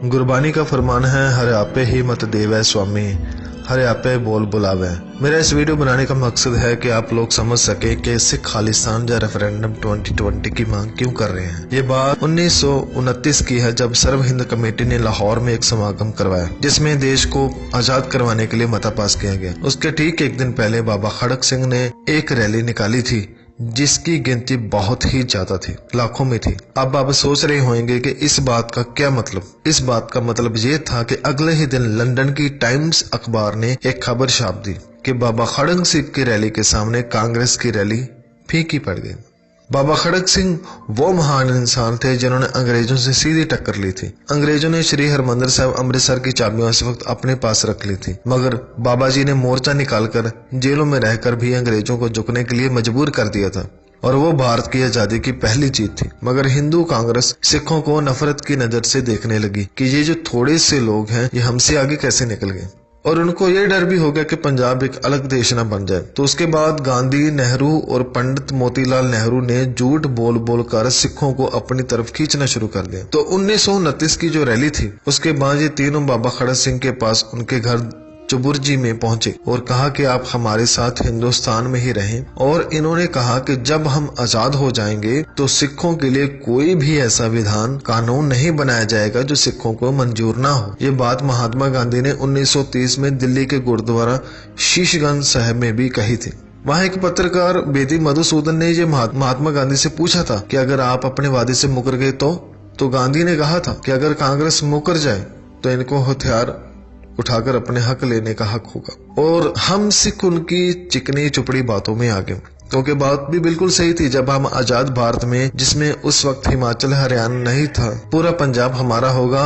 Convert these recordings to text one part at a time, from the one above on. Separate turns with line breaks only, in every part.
गुरबानी का फरमान है, हर आपे ही मत देवै स्वामी, हर आपे बोल बुलावे। मेरा इस वीडियो बनाने का मकसद है कि आप लोग समझ सके कि सिख खालिस्तान या रेफरेंडम 2020 की मांग क्यों कर रहे हैं। ये बात 1929 की है, जब सर्व हिंद कमेटी ने लाहौर में एक समागम करवाया जिसमें देश को आजाद करवाने के लिए मता पास किया गया। उसके ठीक एक दिन पहले बाबा खड़क सिंह ने एक रैली निकाली थी जिसकी गिनती बहुत ही ज्यादा थी, लाखों में थी। अब आप सोच रहे होंगे कि इस बात का क्या मतलब। इस बात का मतलब ये था कि अगले ही दिन लंदन की टाइम्स अखबार ने एक खबर छाप दी कि बाबा खड़क सिंह की रैली के सामने कांग्रेस की रैली फीकी पड़ गई। बाबा खड़क सिंह वो महान इंसान थे जिन्होंने अंग्रेजों से सीधी टक्कर ली थी। अंग्रेजों ने श्री हरमंदिर साहब अमृतसर की चाबियां उस वक्त अपने पास रख ली थी, मगर बाबा जी ने मोर्चा निकालकर जेलों में रहकर भी अंग्रेजों को झुकने के लिए मजबूर कर दिया था, और वो भारत की आजादी की पहली जीत थी। मगर हिंदू कांग्रेस सिखों को नफरत की नजर से देखने लगी कि ये जो थोड़े से लोग हैं ये हमसे आगे कैसे निकल गए, और उनको ये डर भी हो गया कि पंजाब एक अलग देश न बन जाए। तो उसके बाद गांधी, नेहरू और पंडित मोतीलाल नेहरू ने झूठ बोल बोल कर सिखों को अपनी तरफ खींचना शुरू कर दिया। तो 1929 की जो रैली थी उसके बाद ये तीनों बाबा खड़क सिंह के पास उनके घर चुबुर्जी में पहुंचे और कहा कि आप हमारे साथ हिंदुस्तान में ही रहें, और इन्होंने कहा कि जब हम आजाद हो जाएंगे तो सिखों के लिए कोई भी ऐसा विधान कानून नहीं बनाया जाएगा जो सिखों को मंजूर ना हो। ये बात महात्मा गांधी ने 1930 में दिल्ली के गुरुद्वारा शीशगंज साहब में भी कही थी। वहाँ एक पत्रकार बेदी मधुसूदन ने ये महात्मा गांधी से पूछा था कि अगर आप अपने वादे से मुकर गए तो गांधी ने कहा था कि अगर कांग्रेस मुकर जाए तो इनको हथियार उठाकर अपने हक लेने का हक होगा। और हम सिख उनकी चिकनी चुपड़ी बातों में आ गए, क्योंकि बात भी बिल्कुल सही थी। जब हम आजाद भारत में, जिसमें उस वक्त हिमाचल हरियाणा नहीं था, पूरा पंजाब हमारा होगा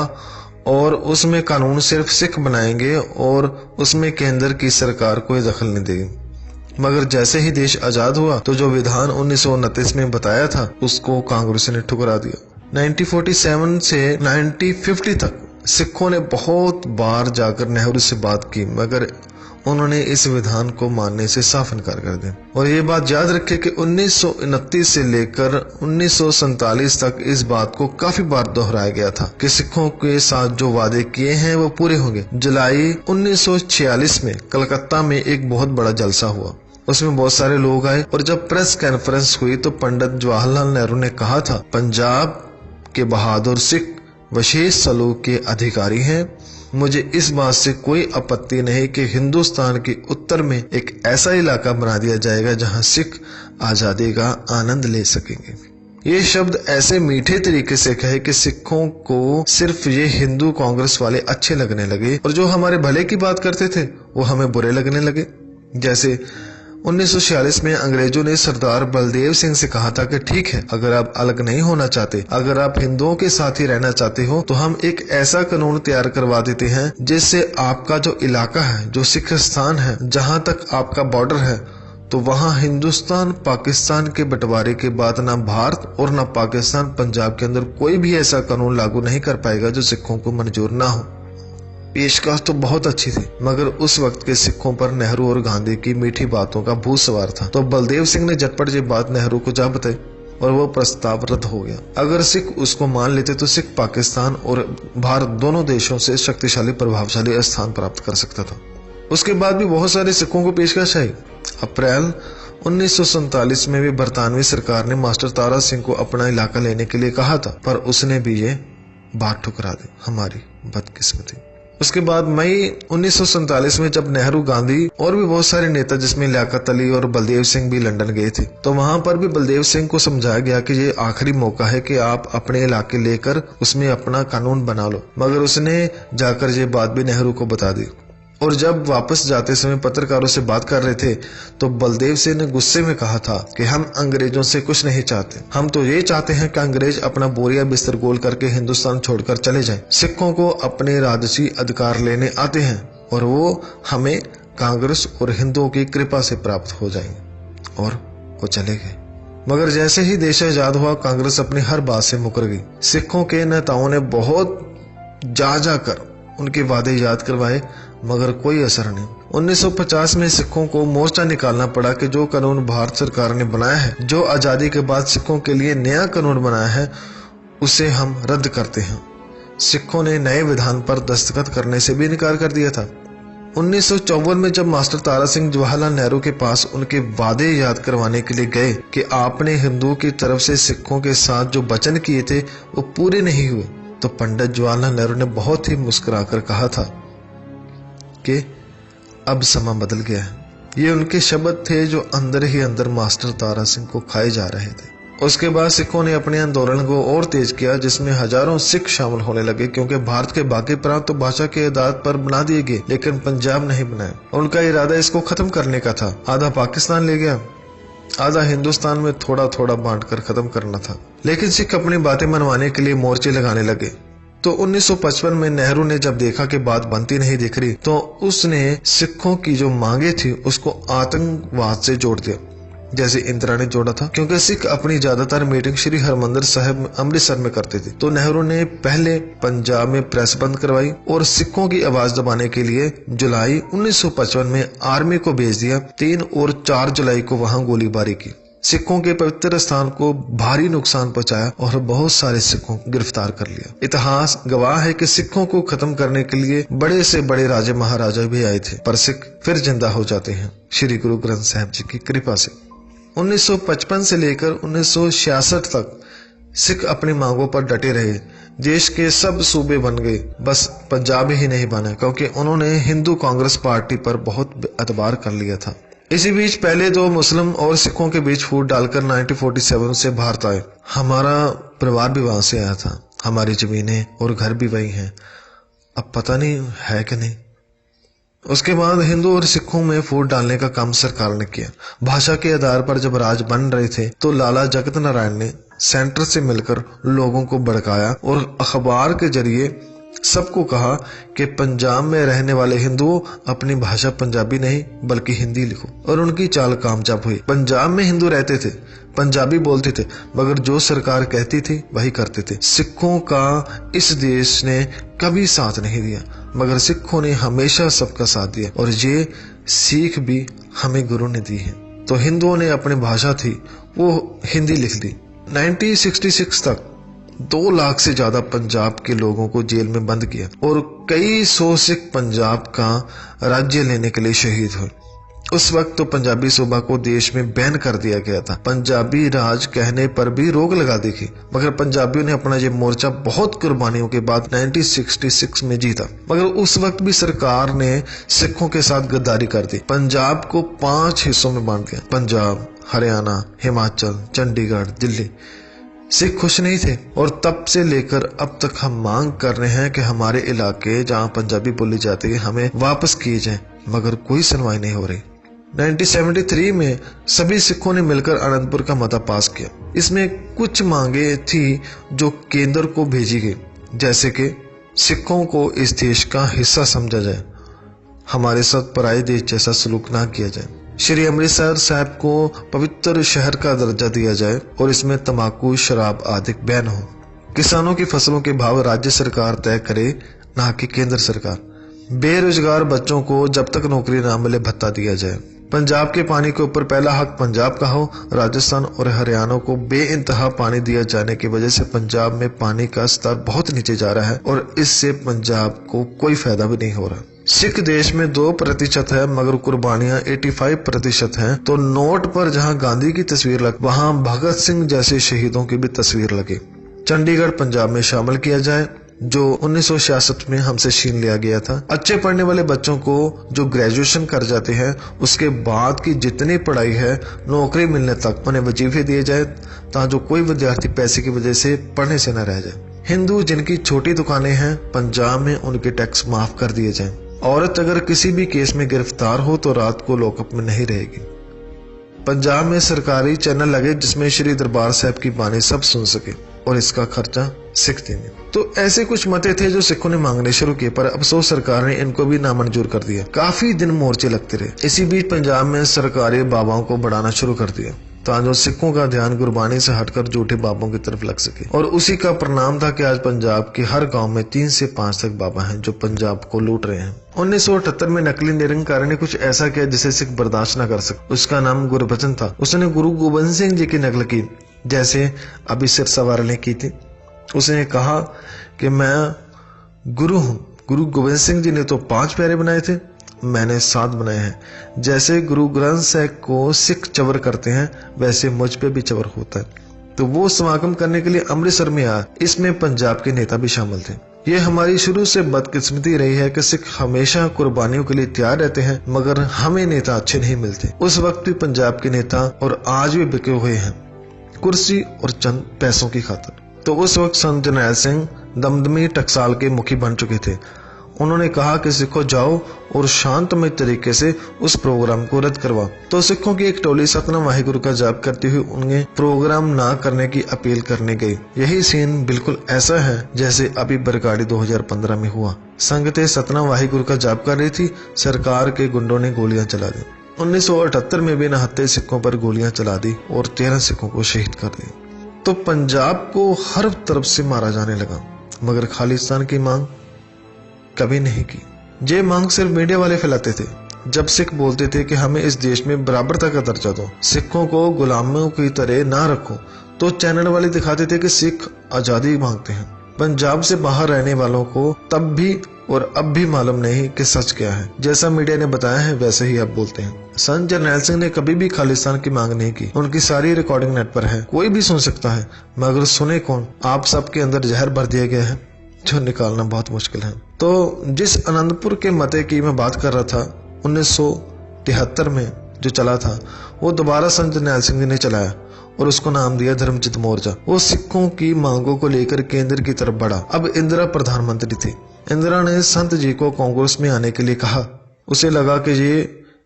और उसमें कानून सिर्फ सिख बनाएंगे और उसमें केंद्र की सरकार कोई दखल नहीं देगी। मगर जैसे ही देश आजाद हुआ तो जो विधान 1929 में बताया था उसको कांग्रेस ने ठुकरा दिया। 1947 से 1950 तक सिखों ने बहुत बार जाकर नेहरू से बात की, मगर उन्होंने इस विधान को मानने से साफ इनकार कर दिया। और ये बात याद रखें कि 1929 से लेकर 1947 तक इस बात को काफी बार दोहराया गया था कि सिखों के साथ जो वादे किए हैं वो पूरे होंगे। जुलाई 1946 में कलकत्ता में एक बहुत बड़ा जलसा हुआ, उसमें बहुत सारे लोग आए, और जब प्रेस कॉन्फ्रेंस हुई तो पंडित जवाहरलाल नेहरू ने कहा था, पंजाब के बहादुर सिख विशेष सलूक के अधिकारी हैं। मुझे इस बात से कोई आपत्ति नहीं कि हिंदुस्तान के उत्तर में एक ऐसा इलाका बना दिया जाएगा जहां सिख आजादी का आनंद ले सकेंगे। ये शब्द ऐसे मीठे तरीके से कहे कि सिखों को सिर्फ ये हिंदू कांग्रेस वाले अच्छे लगने लगे, और जो हमारे भले की बात करते थे वो हमें बुरे लगने लगे। जैसे 1946 में अंग्रेजों ने सरदार बलदेव सिंह से कहा था कि ठीक है, अगर आप अलग नहीं होना चाहते, अगर आप हिंदुओं के साथ ही रहना चाहते हो, तो हम एक ऐसा कानून तैयार करवा देते हैं जिससे आपका जो इलाका है, जो सिखिस्तान है, जहां तक आपका बॉर्डर है, तो वहां हिंदुस्तान पाकिस्तान के बंटवारे के बाद ना भारत और ना पाकिस्तान पंजाब के अंदर कोई भी ऐसा कानून लागू नहीं कर पाएगा जो सिखों को मंजूर ना हो। पेशकश तो बहुत अच्छी थी, मगर उस वक्त के सिखों पर नेहरू और गांधी की मीठी बातों का भूत सवार था। तो बलदेव सिंह ने झटपट ये बात नेहरू को जा बताई और वो प्रस्ताव रद्द हो गया। अगर सिख उसको मान लेते तो सिख पाकिस्तान और भारत दोनों देशों से शक्तिशाली प्रभावशाली स्थान प्राप्त कर सकता था। उसके बाद भी बहुत सारे सिखों को पेशकश आई। अप्रैल 1947 में भी बरतानवी सरकार ने मास्टर तारा सिंह को अपना इलाका लेने के लिए कहा था, पर उसने भी ये बात ठुकरा दी, हमारी बदकिस्मती। उसके बाद मई 1947 में जब नेहरू, गांधी और भी बहुत सारे नेता जिसमें लियाकत अली और बलदेव सिंह भी लंदन गए थे, तो वहां पर भी बलदेव सिंह को समझाया गया कि ये आखिरी मौका है कि आप अपने इलाके लेकर उसमें अपना कानून बना लो। मगर उसने जाकर ये बात भी नेहरू को बता दी, और जब वापस जाते समय पत्रकारों से बात कर रहे थे तो बलदेव सिंह ने गुस्से में कहा था कि हम अंग्रेजों से कुछ नहीं चाहते, हम तो ये चाहते हैं कि अंग्रेज अपना बोरिया बिस्तर गोल करके हिंदुस्तान छोड़कर चले जाएं। सिखों को अपने राजसी अधिकार लेने आते हैं और वो हमें कांग्रेस और हिंदुओं की कृपा से प्राप्त हो जाएंगे। और वो चले गए। मगर जैसे ही देश आजाद हुआ कांग्रेस अपनी हर बात से मुकर गई। सिखों के नेताओं ने बहुत जा कर उनके वादे याद करवाए, मगर कोई असर नहीं। 1950 में सिखों को मोर्चा निकालना पड़ा कि जो कानून भारत सरकार ने बनाया है, जो आजादी के बाद सिखों के लिए नया कानून बनाया है, उसे हम रद्द करते हैं। सिखों ने नए विधान पर दस्तखत करने से भी इनकार कर दिया था। 1954 में जब मास्टर तारा सिंह जवाहरलाल नेहरू के पास उनके वादे याद करवाने के लिए गए कि आपने हिंदुओं की तरफ से सिखों के साथ जो वचन किए थे वो पूरे नहीं हुए, तो पंडित जवाहरलाल नेहरू ने बहुत ही मुस्कुराकर कहा था कि अब समा बदल गया है। ये उनके शब्द थे जो अंदर ही अंदर मास्टर तारा सिंह को खाए जा रहे थे। उसके बाद सिखों ने अपने आंदोलन को और तेज किया, जिसमें हजारों सिख शामिल होने लगे, क्योंकि भारत के बाकी प्रांत तो भाषा के आधार पर बना दिए गए, लेकिन पंजाब नहीं बनाए। उनका इरादा इसको खत्म करने का था। आधा पाकिस्तान ले गया, आधा हिंदुस्तान में थोड़ा थोड़ा बांटकर खत्म करना था। लेकिन सिख अपनी बातें मनवाने के लिए मोर्चे लगाने लगे। तो 1955 में नेहरू ने जब देखा कि बात बनती नहीं दिख रही, तो उसने सिखों की जो मांगे थी उसको आतंकवाद से जोड़ दिया, जैसे इंदिरा ने जोड़ा था। क्योंकि सिख अपनी ज्यादातर मीटिंग श्री हरमंदिर साहिब अमृतसर में करते थे, तो नेहरू ने पहले पंजाब में प्रेस बंद करवाई और सिखों की आवाज दबाने के लिए जुलाई 1955 में आर्मी को भेज दिया। 3 और 4 जुलाई को वहां गोलीबारी की, सिखों के पवित्र स्थान को भारी नुकसान पहुंचाया और बहुत सारे सिखों को गिरफ्तार कर लिया। इतिहास गवाह है कि सिखों को खत्म करने के लिए बड़े से बड़े राजे महाराजा भी आए थे, पर सिख फिर जिंदा हो जाते हैं श्री गुरु ग्रंथ साहिब जी की कृपा से। 1955 से लेकर 1966 तक सिख अपनी मांगों पर डटे रहे। देश के सब सूबे बन गए, बस पंजाब ही नहीं बना, क्योंकि उन्होंने हिंदू कांग्रेस पार्टी पर बहुत एतबार कर लिया था। इसी बीच पहले तो मुस्लिम और सिखों के बीच फूट डालकर 1947 से भारत आए। हमारा परिवार भी वहां से आया था, हमारी जमीनें और घर भी वही हैं, अब पता नहीं है कि नहीं। उसके बाद हिंदू और सिखों में फूट डालने का काम सरकार ने किया। भाषा के आधार पर जब राज बन रहे थे, तो लाला जगत नारायण ने सेंटर से मिलकर लोगों को भड़काया और अखबार के जरिए सबको कहा कि पंजाब में रहने वाले हिंदुओं अपनी भाषा पंजाबी नहीं बल्कि हिंदी लिखो, और उनकी चाल कामयाब हुई। पंजाब में हिंदू रहते थे, पंजाबी बोलते थे, मगर जो सरकार कहती थी वही करते थे। सिखों का इस देश ने कभी साथ नहीं दिया, मगर सिखों ने हमेशा सबका साथ दिया, और ये सीख भी हमें गुरु ने दी है। तो हिंदुओं ने अपनी भाषा थी वो हिंदी लिख दी। 1966 तक 2 लाख से ज्यादा पंजाब के लोगों को जेल में बंद किया और कई सौ सिख पंजाब का राज्य लेने के लिए शहीद हुए। उस वक्त तो पंजाबी सूबा को देश में बैन कर दिया गया था। पंजाबी राज कहने पर भी रोक लगा दी थी, मगर पंजाबियों ने अपना ये मोर्चा बहुत कुर्बानियों के बाद 1966 में जीता। मगर उस वक्त भी सरकार ने सिखों के साथ गद्दारी कर दी। पंजाब को 5 हिस्सों में बांट दिया, पंजाब, हरियाणा, हिमाचल, चंडीगढ़, दिल्ली। सिख खुश नहीं थे और तब से लेकर अब तक हम मांग कर रहे हैं कि हमारे इलाके जहां पंजाबी बोली जाती है हमें वापस किए जाएं, मगर कोई सुनवाई नहीं हो रही। 1973 में सभी सिखों ने मिलकर आनंदपुर का मता पास किया। इसमें कुछ मांगे थी जो केंद्र को भेजी गई, जैसे कि सिखों को इस देश का हिस्सा समझा जाए, हमारे साथ पराये देश जैसा सलूक ना किया जाए, श्री अमृतसर साहिब को पवित्र शहर का दर्जा दिया जाए और इसमें तंबाकू, शराब आदि बैन हो। किसानों की फसलों के भाव राज्य सरकार तय करे, ना कि केंद्र सरकार। बेरोजगार बच्चों को जब तक नौकरी ना मिले भत्ता दिया जाए। पंजाब के पानी के ऊपर पहला हक पंजाब का हो। राजस्थान और हरियाणा को बेइंतहा पानी दिया जाने की वजह से पंजाब में पानी का स्तर बहुत नीचे जा रहा है और इससे पंजाब को कोई फायदा भी नहीं हो रहा। सिख देश में 2% है, मगर कुर्बानियां 85% हैं। तो नोट पर जहां गांधी की तस्वीर लगे, वहां भगत सिंह जैसे शहीदों की भी तस्वीर लगे। चंडीगढ़ पंजाब में शामिल किया जाए, जो 1966 में हमसे छीन लिया गया था। अच्छे पढ़ने वाले बच्चों को जो ग्रेजुएशन कर जाते हैं, उसके बाद की जितनी पढ़ाई है, नौकरी मिलने तक उन्हें वजीफे दिए जाए, ताकि कोई विद्यार्थी पैसे की वजह से पढ़ने से न रह जाए। हिंदू जिनकी छोटी दुकानें हैं, पंजाब में उनके टैक्स माफ कर दिए जाएं। औरत अगर किसी भी केस में गिरफ्तार हो तो रात को लॉकअप में नहीं रहेगी। पंजाब में सरकारी चैनल लगे जिसमें श्री दरबार साहब की बानी सब सुन सके और इसका खर्चा सिख देंगे। तो ऐसे कुछ मते थे जो सिखों ने मांगने शुरू किए, पर अफसोस सरकार ने इनको भी नामंजूर कर दिया। काफी दिन मोर्चे लगते रहे। इसी बीच पंजाब में सरकारी बाबाओं को बढ़ाना शुरू कर दिया, ताकि सिखों का ध्यान गुरबानी से हटकर झूठे बाबों की तरफ लग सके। और उसी का परिणाम था कि आज पंजाब के हर गांव में 3 से 5 तक बाबा हैं जो पंजाब को लूट रहे हैं। 1978 में नकली निरंकारी ने कुछ ऐसा किया जिसे सिख बर्दाश्त न कर सके। उसका नाम गुरबचन था। उसने गुरु गोबिंद सिंह जी की नकल की, जैसे अभी सिरसा वाले ने की थी। उसने कहा कि मैं गुरु हूँ। गुरु गोविंद सिंह जी ने तो 5 प्यारे बनाए थे, मैंने 7 बनाए हैं। जैसे गुरु ग्रंथ साहिब को सिख चवर करते हैं, वैसे मुझ पे भी चवर होता है। तो वो समागम करने के लिए अमृतसर में आया। इसमें पंजाब के नेता भी शामिल थे। ये हमारी शुरू से बदकिस्मती रही है कि सिख हमेशा कुर्बानियों के लिए तैयार रहते हैं, मगर हमें नेता अच्छे नहीं मिलते। उस वक्त भी पंजाब के नेता और आज भी बिके हुए हैं कुर्सी और चंद पैसों की खातिर। तो उस वक्त संत जरनैल सिंह दमदमी टकसाल के मुखी बन चुके थे। उन्होंने कहा कि सिखों जाओ और शांतमय तरीके से उस प्रोग्राम को रद्द करवाओ। तो सिखों की एक टोली सतना वाहिगुरु का जाप करती हुई उन्हें प्रोग्राम ना करने की अपील करने गई। यही सीन बिल्कुल ऐसा है जैसे अभी बरगाड़ी 2015 में हुआ। संगतें सतना वाहिगुरु का जाप कर रही थी, सरकार के गुंडों ने गोलियां चला दी। 1978 में भी नहत्ते सिखों पर गोलियां चला दी और 13 सिखों को शहीद कर दिया। तो पंजाब को हर तरफ से मारा जाने लगा, मगर खालिस्तान की मांग कभी नहीं की। ये मांग सिर्फ मीडिया वाले फैलाते थे। जब सिख बोलते थे कि हमें इस देश में बराबरता का दर्जा दो, सिखों को गुलामों की तरह ना रखो, तो चैनल वाले दिखाते थे कि सिख आजादी मांगते हैं। पंजाब से बाहर रहने वालों को तब भी और अब भी मालूम नहीं कि सच क्या है। जैसा मीडिया ने बताया है वैसे ही अब बोलते हैं। संत जरनैल सिंह ने कभी भी खालिस्तान की मांग नहीं की। उनकी सारी रिकॉर्डिंग नेट पर है, कोई भी सुन सकता है, मगर सुने कौन? आप सबके अंदर जहर भर दिया गया है जो निकालना बहुत मुश्किल है। तो जिस आनंदपुर के मते की मैं बात कर रहा था 1973 में जो चला था, वो दोबारा संत जरनैल सिंह जी ने चलाया और उसको नाम दिया धर्मजित मोर्चा। वो सिखों की मांगों को लेकर केंद्र की तरफ बढ़ा। अब इंदिरा प्रधानमंत्री थी। इंदिरा ने संत जी को कांग्रेस में आने के लिए कहा। उसे लगा कि ये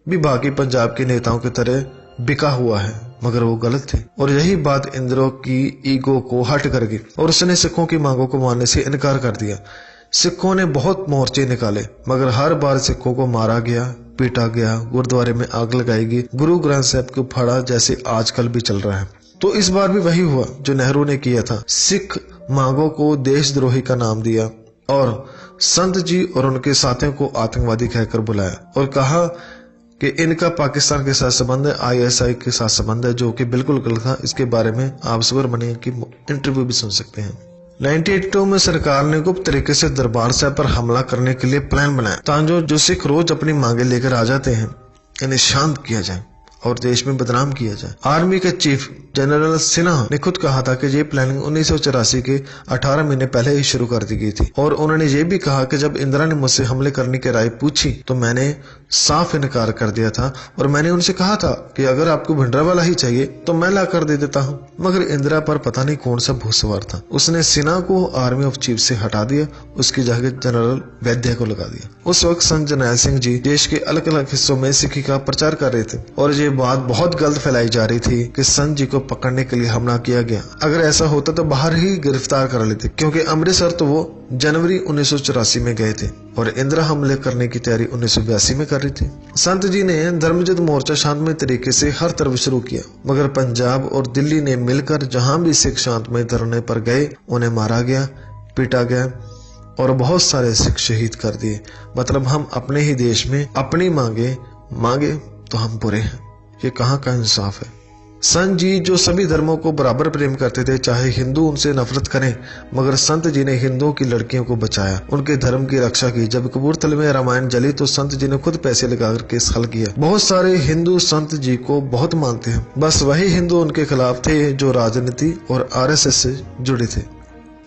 भी बाकी पंजाब के नेताओं की तरह बिका हुआ है, मगर वो गलत थे। और यही बात इंदिरा की ईगो को हट कर गई और उसने सिखों की मांगों को मानने से इनकार कर दिया। सिखों ने बहुत मोर्चे निकाले, मगर हर बार सिखों को मारा गया, पीटा गया, गुरुद्वारे में आग लगाई गई, गुरु ग्रंथ साहिब को फाड़ा, जैसे आजकल भी चल रहा है। तो इस बार भी वही हुआ जो नेहरू ने किया था। सिख मांगों को देशद्रोही का नाम दिया और संत जी और उनके साथियों को आतंकवादी कहकर बुलाया और कहा कि इनका पाकिस्तान के साथ संबंध है, ISI के साथ संबंध है, जो कि बिल्कुल गलत था। इसके बारे में आप सुब्रमण्यम की इंटरव्यू भी सुन सकते हैं। 1982 में सरकार ने गुप्त तरीके से दरबार साहब पर हमला करने के लिए प्लान बनाया, ताकि जो सिख रोज अपनी मांगे लेकर आ जाते हैं इन्हें शांत किया जाए और देश में बदनाम किया जाए। आर्मी के चीफ जनरल सिन्हा ने खुद कहा था कि ये प्लानिंग 1984 के 18 महीने पहले ही शुरू कर दी गई थी। और उन्होंने ये भी कहा कि जब इंदिरा ने मुझसे हमले करने की राय पूछी तो मैंने साफ इनकार कर दिया था और मैंने उनसे कहा था कि अगर आपको भिंडरावाला ही चाहिए तो मैं ला कर दे देता हूँ। मगर इंदिरा पर पता नहीं कौन सा भूत सवार था, उसने सिन्हा को आर्मी ऑफ चीफ से हटा दिया, उसकी जगह जनरल वैद्य को लगा दिया। उस वक्त संत जरनैल सिंह जी देश के अलग अलग हिस्सों में सिखी का प्रचार कर रहे थे और ये बात बहुत गलत फैलाई जा रही थी कि संत जी को पकड़ने के लिए हमला किया गया। अगर ऐसा होता तो बाहर ही गिरफ्तार कर लेते, क्योंकि अमृतसर तो वो जनवरी 1984 में गए थे और इंदिरा हमले करने की तैयारी 1982 में कर रही थी। संत जी ने धर्मजित मोर्चा शांतमय तरीके से हर तरफ शुरू किया, मगर पंजाब और दिल्ली ने मिलकर जहां भी सिख शांतमय धरने पर गए उन्हें मारा गया, पीटा गया और बहुत सारे सिख शहीद कर दिए। मतलब हम अपने ही देश में अपनी मांगे तो हम बुरे हैं। ये कहाँ का इंसाफ है? संत जी जो सभी धर्मों को बराबर प्रेम करते थे, चाहे हिंदू उनसे नफरत करें, मगर संत जी ने हिंदुओं की लड़कियों को बचाया, उनके धर्म की रक्षा की। जब कपूरथले में रामायण जली तो संत जी ने खुद पैसे लगाकर केस हल किया। बहुत सारे हिंदू संत जी को बहुत मानते हैं, बस वही हिंदू उनके खिलाफ थे जो राजनीति और RSS से जुड़े थे।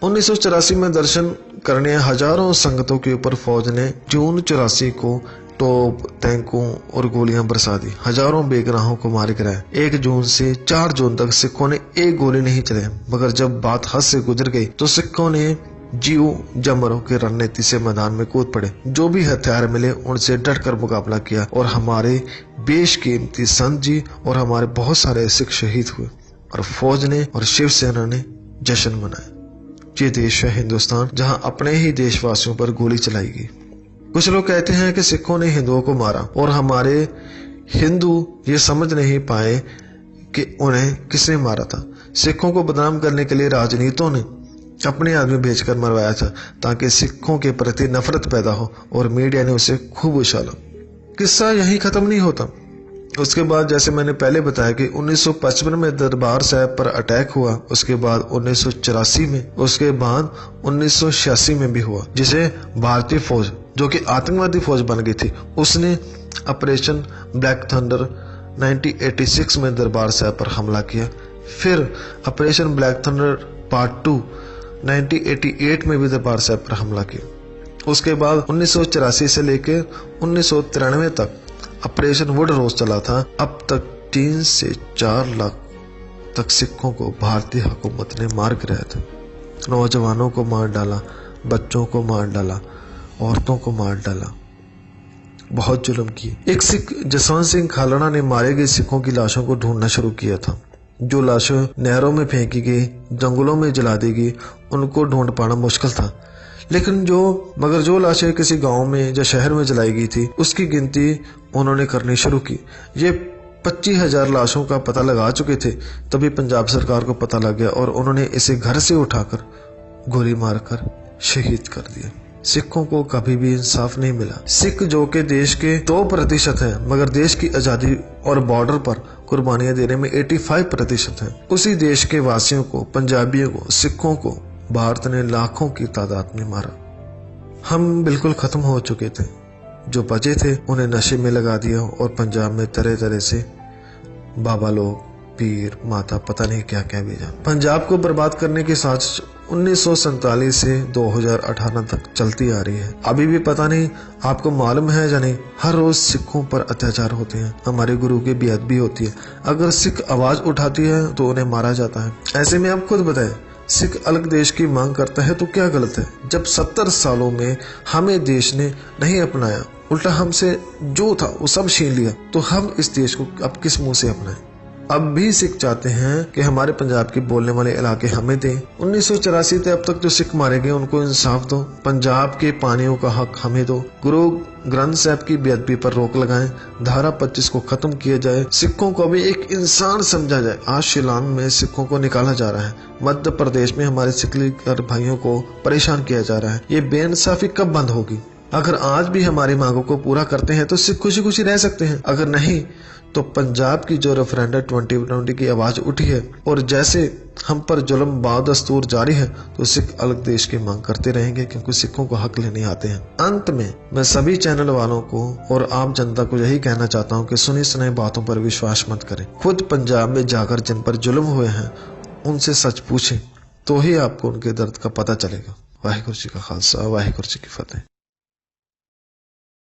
1984 में दर्शन करने हजारों संगतों के ऊपर फौज ने जून 84 को तोप, टैंकों और गोलियां बरसा दी, हजारों बेगुनाहों को मार गिराया। 1 जून से 4 जून तक सिखों ने एक गोली नहीं चलाई, मगर जब बात हद से गुजर गई तो सिखों ने जीव जमरों की रणनीति से मैदान में कूद पड़े। जो भी हथियार मिले उनसे डटकर मुकाबला किया और हमारे बेशकीमती संत जी और हमारे बहुत सारे सिख शहीद हुए और फौज ने और शिवसेना ने जश्न मनाया। ये देश है हिंदुस्तान, जहां अपने ही देशवासियों पर गोली चलाई गई। कुछ लोग कहते हैं कि सिखों ने हिंदुओं को मारा और हमारे हिंदू ये समझ नहीं पाए कि उन्हें किसने मारा था। सिखों को बदनाम करने के लिए राजनीतियों ने अपने आदमी भेजकर मरवाया था, ताकि सिखों के प्रति नफरत पैदा हो और मीडिया ने उसे खूब उछाला। किस्सा यहीं खत्म नहीं होता। उसके बाद जैसे मैंने पहले बताया कि 1955 में दरबार साहब पर अटैक हुआ, उसके बाद 1984 में, उसके बाद 1986 में भी हुआ, जिसे भारतीय फौज जो कि आतंकवादी फौज बन गई थी उसने ऑपरेशन ब्लैक थंडर 1986 में दरबार साहब पर हमला किया। फिर ऑपरेशन ब्लैक थंडर पार्ट 2 1988 में भी दरबार साहब पर हमला किया। उसके बाद 1984 से लेकर 1993 तक ऑपरेशन वुड रोज चला था। अब तक 3 से 4 लाख तक सिखों को भारतीय हुकूमत ने मार गिराया था। नौजवानों को मार डाला, बच्चों को मार डाला, औरतों को मार डाला, बहुत जुल्म किए। एक सिख जसवंत सिंह खालड़ा ने मारे गए सिखों की लाशों को ढूंढना शुरू किया था। जो लाशें नहरों में फेंकी गई, जंगलों में जला दी गई, उनको ढूंढ पाना मुश्किल था। लेकिन जो लाशें किसी गांव में या शहर में जलाई गई थी उसकी गिनती उन्होंने करनी शुरू की। ये 25,000 लाशों का पता लगा चुके थे। तभी पंजाब सरकार को पता लग गया और उन्होंने इसे घर से उठाकर गोली मारकर शहीद कर दिया। सिखों को कभी भी इंसाफ नहीं मिला। सिख जो कि देश के 2% है, मगर देश की आजादी और बॉर्डर पर कुर्बानियां देने में 85% है। उसी देश के वासियों को, पंजाबियों को, सिखों को भारत ने लाखों की तादाद में मारा। हम बिल्कुल खत्म हो चुके थे। जो बचे थे उन्हें नशे में लगा दिया और पंजाब में तरह तरह से बाबा लोग, पीर, माता, पता नहीं क्या क्या भेजा। पंजाब को बर्बाद करने की साजिश 1947 से 2018 तक चलती आ रही है। अभी भी पता नहीं आपको मालूम है या नहीं, हर रोज सिखों पर अत्याचार होते हैं। हमारे गुरु की बेअदबी होती है। अगर सिख आवाज उठाती है तो उन्हें मारा जाता है। ऐसे में आप खुद बताएं, सिख अलग देश की मांग करता है तो क्या गलत है? जब 70 सालों में हमें देश ने नहीं अपनाया, उल्टा हमसे जो था वो सब छीन लिया, तो हम इस देश को अब किस मुंह से अपनाएं? अब भी सिख चाहते हैं कि हमारे पंजाब के बोलने वाले इलाके हमें दें। 1984 से अब तक जो सिख मारे गए उनको इंसाफ दो। पंजाब के पानियों का हक हमें दो। गुरु ग्रंथ साहब की बेअदबी पर रोक लगाएं। धारा 25 को खत्म किया जाए। सिखों को भी एक इंसान समझा जाए। आज शिलांग में सिखों को निकाला जा रहा है। मध्य प्रदेश में हमारे सिखलीकर भाइयों को परेशान किया जा रहा है। ये बेइंसाफी कब बंद होगी? अगर आज भी हमारी मांगों को पूरा करते हैं तो सिख खुशी खुशी रह सकते हैं। अगर नहीं तो पंजाब की जो रेफरेंडम 2020 की आवाज उठी है और जैसे हम पर जुल्म बादस्तूर जारी है तो सिख अलग देश की मांग करते रहेंगे, क्योंकि सिखों को हक लेने आते हैं। अंत में मैं सभी चैनल वालों को और आम जनता को यही कहना चाहता हूँ कि सुनी सुनाई बातों पर विश्वास मत करें। खुद पंजाब में जाकर जिन पर जुल्म हुए हैं उनसे सच पूछें, तो ही आपको उनके दर्द का पता चलेगा। वाहिगुरू जी का खालसा, वाहिगुरू जी की फतेह।